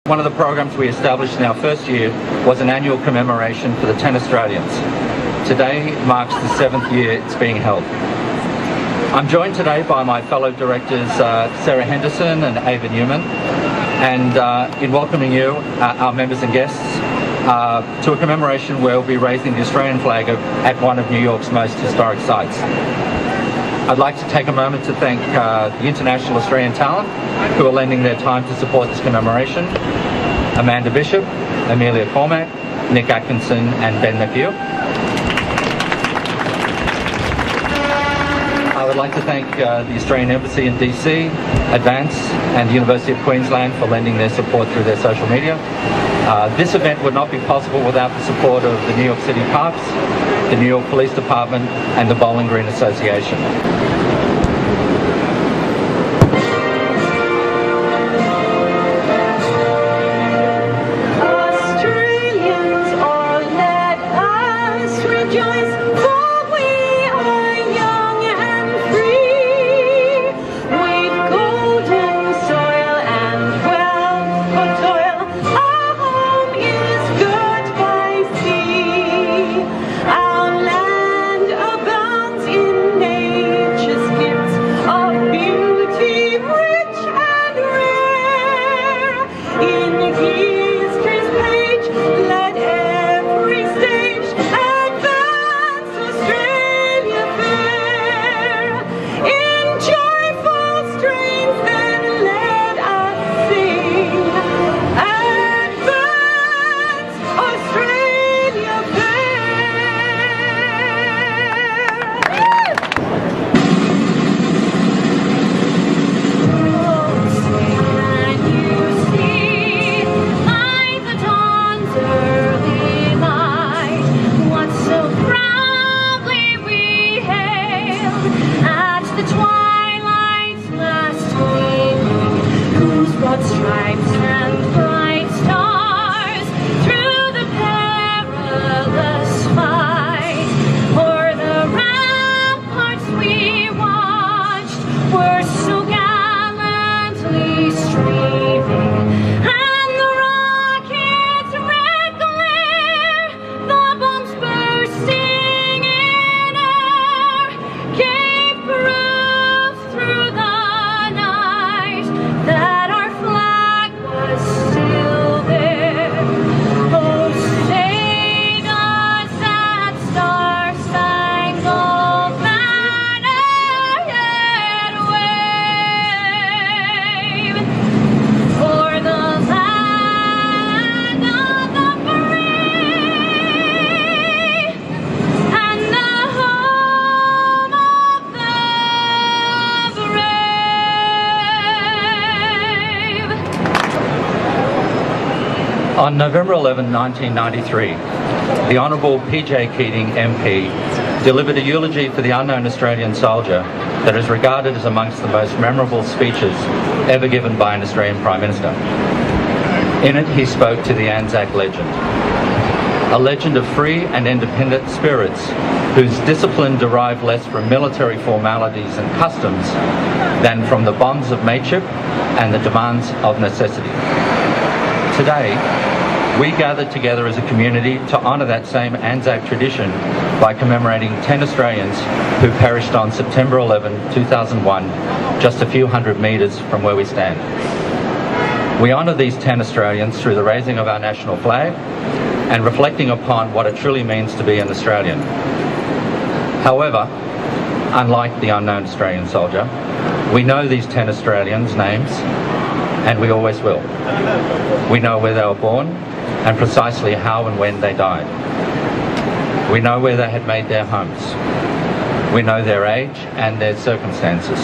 One of the programs we established in our first year was an annual commemoration for the 10 Australians. Today marks the 7th year it's being held. I'm joined today by my fellow directors Sarah Henderson and Ava Newman, and in welcoming you, our members and guests, to a commemoration where we'll be raising the Australian flag at one of New York's most historic sites. I'd like to take a moment to thank the international Australian talent who are lending their time to support this commemoration: Amanda Bishop, Amelia Cormack, Nick Atkinson and Ben McHugh. I would like to thank the Australian Embassy in DC, Advance and the University of Queensland for lending their support through their social media. This event would not be possible without the support of the New York City Parks, the New York Police Department and the Bowling Green Association. On November 11, 1993, the Honourable P.J. Keating MP delivered a eulogy for the unknown Australian soldier that is regarded as amongst the most memorable speeches ever given by an Australian Prime Minister. In it, he spoke to the Anzac legend, a legend of free and independent spirits whose discipline derived less from military formalities and customs than from the bonds of mateship and the demands of necessity. Today, we gathered together as a community to honour that same Anzac tradition by commemorating 10 Australians who perished on September 11, 2001, just a few hundred metres from where we stand. We honour these 10 Australians through the raising of our national flag and reflecting upon what it truly means to be an Australian. However, unlike the unknown Australian soldier, we know these 10 Australians' names, and we always will. We know where they were born and precisely how and when they died. We know where they had made their homes. We know their age and their circumstances,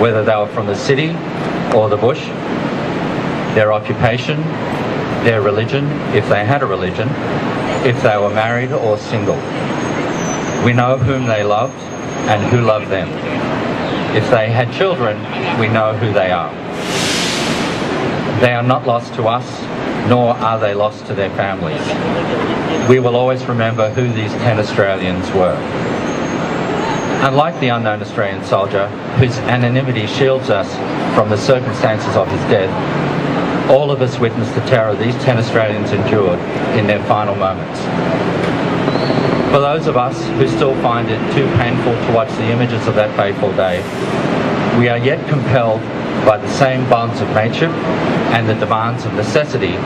whether they were from the city or the bush, their occupation, their religion, if they had a religion, if they were married or single. We know whom they loved and who loved them. If they had children, we know who they are. They are not lost to us, nor are they lost to their families. We will always remember who these 10 Australians were. Unlike the unknown Australian soldier, whose anonymity shields us from the circumstances of his death, All of us witnessed the terror these 10 Australians endured in their final moments. For those of us who still find it too painful to watch the images of that fateful day, we are yet compelled by the same bonds of nature and the demands of necessity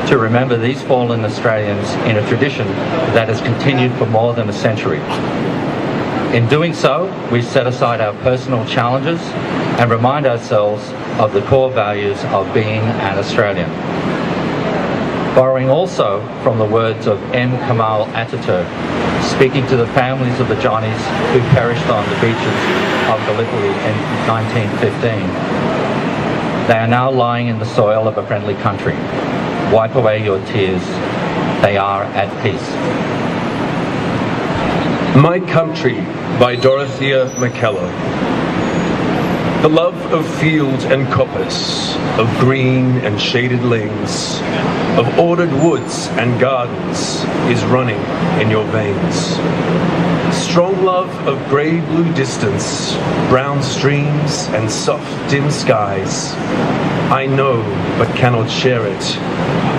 to remember these fallen Australians in a tradition that has continued for more than a century. In doing so, we set aside our personal challenges and remind ourselves of the core values of being an Australian. Borrowing also from the words of M. Kemal Ataturk, speaking to the families of the Johnnies who perished on the beaches of Gallipoli in 1915. They are now lying in the soil of a friendly country. Wipe away your tears. They are at peace. My Country by Dorothea McKellar. The love of field and coppice, of green and shaded lanes, of ordered woods and gardens is running in your veins. Strong love of grey-blue distance, brown streams and soft dim skies. I know but cannot share it.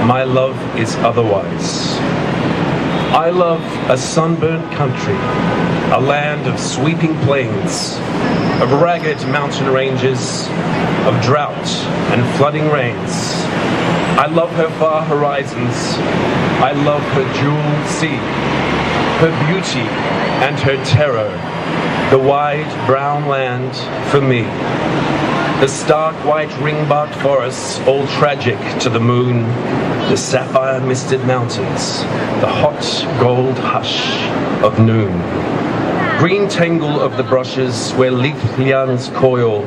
My love is otherwise. I love a sunburnt country, a land of sweeping plains, of ragged mountain ranges, of drought and flooding rains. I love her far horizons. I love her jeweled sea, her beauty and her terror, the wide brown land for me. The stark white ring-barked forests, all tragic to the moon, the sapphire-misted mountains, the hot gold hush of noon. Green tangle of the brushes where leaf lianas coil,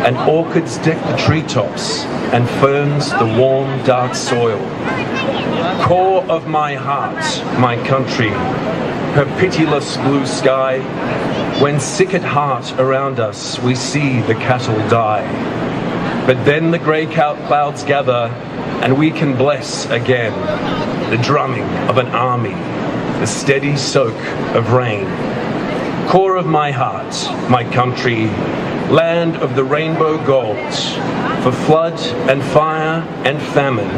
and orchids deck the treetops, and ferns the warm, dark soil. Core of my heart, my country, her pitiless blue sky. When sick at heart around us, we see the cattle die. But then the grey clouds gather, and we can bless again the drumming of an army, the steady soak of rain. Core of my heart, my country, land of the rainbow gold. For flood and fire and famine,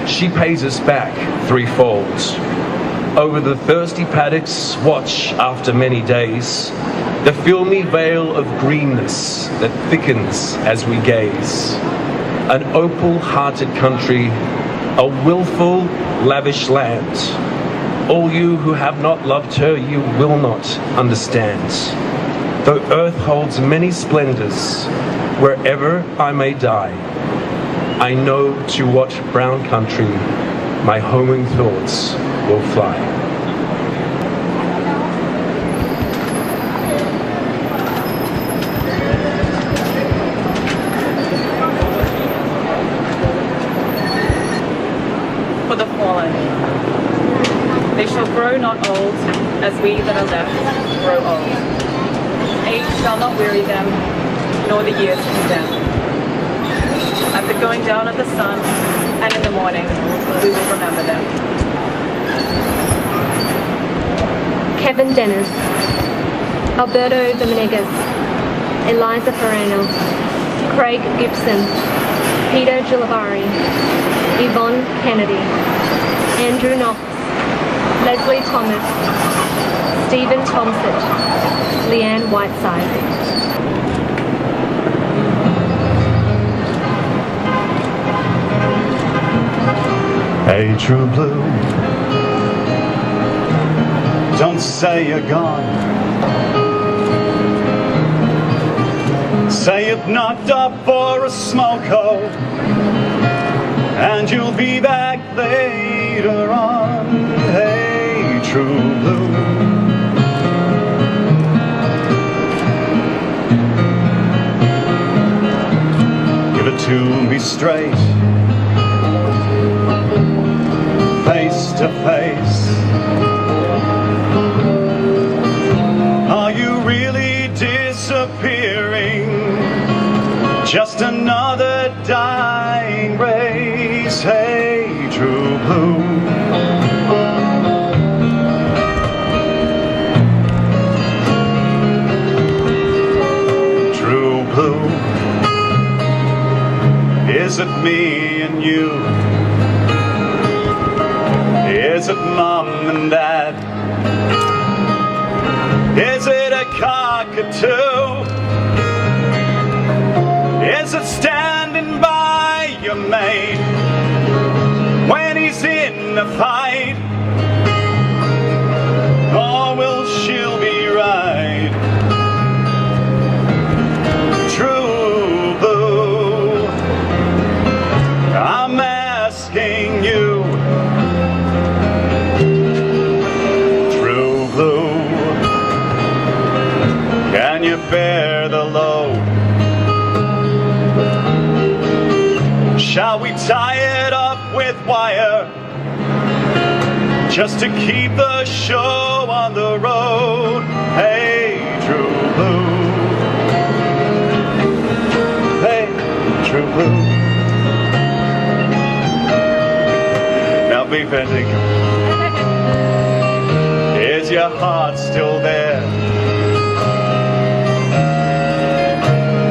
she pays us back threefold. Over the thirsty paddocks, watch after many days, the filmy veil of greenness that thickens as we gaze. An opal-hearted country, a willful, lavish land. All you who have not loved her, you will not understand. Though earth holds many splendors, wherever I may die, I know to what brown country my homing thoughts will fly. For the fallen. They shall grow not old, as we that are left grow old. Age shall not weary them, nor the years condemn. At the going down of the sun, and in the morning, we will remember them. Kevin Dennis, Alberto Dominguez, Eliza Ferrano, Craig Gibson, Peter Gilavari, Yvonne Kennedy, Andrew Knox, Leslie Thomas, Stephen Tomsett, Leanne Whiteside. Hey, true blue, don't say you're gone. Say you've knocked up for a smoke-o, and you'll be back later on. Hey, true blue, give it to me straight, face to face. Are you really disappearing? Just another dying race. Hey, true blue, true blue, Is it me and you? Is it mum and dad? Is it a cockatoo? Is it standing by your mate when he's in the fight? Or will she be right? True blue, I'm asking you. True blue, can you bear the load? Shall we tie it up with wire just to keep the show on the road? Hey, true blue. Hey, true blue. Now be venting. Is your heart still there?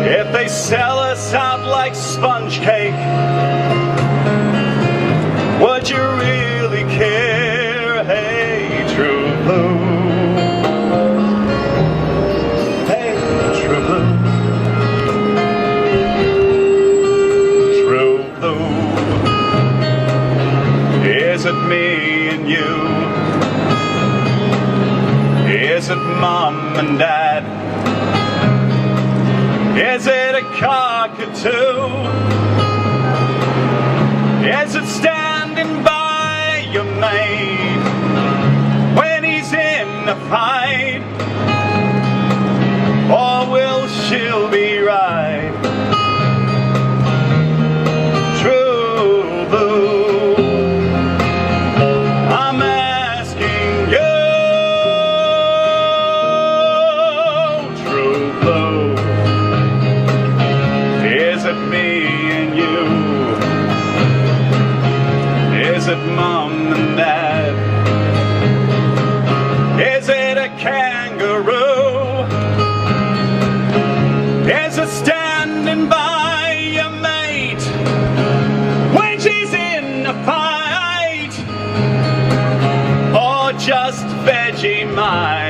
If they sell us out like sponge cake, would you really care? Hey, true blue. Hey, true blue. True blue. Is it me and you? Is it mom and dad? Is it a cockatoo? Is it standing by your mate when he's in the fight? Or will she be right? True blue, I'm asking you. True blue, is it me and you? Is it mom and dad? Is it a kangaroo? Is it standing by your mate when she's in a fight? Or just Vegemite?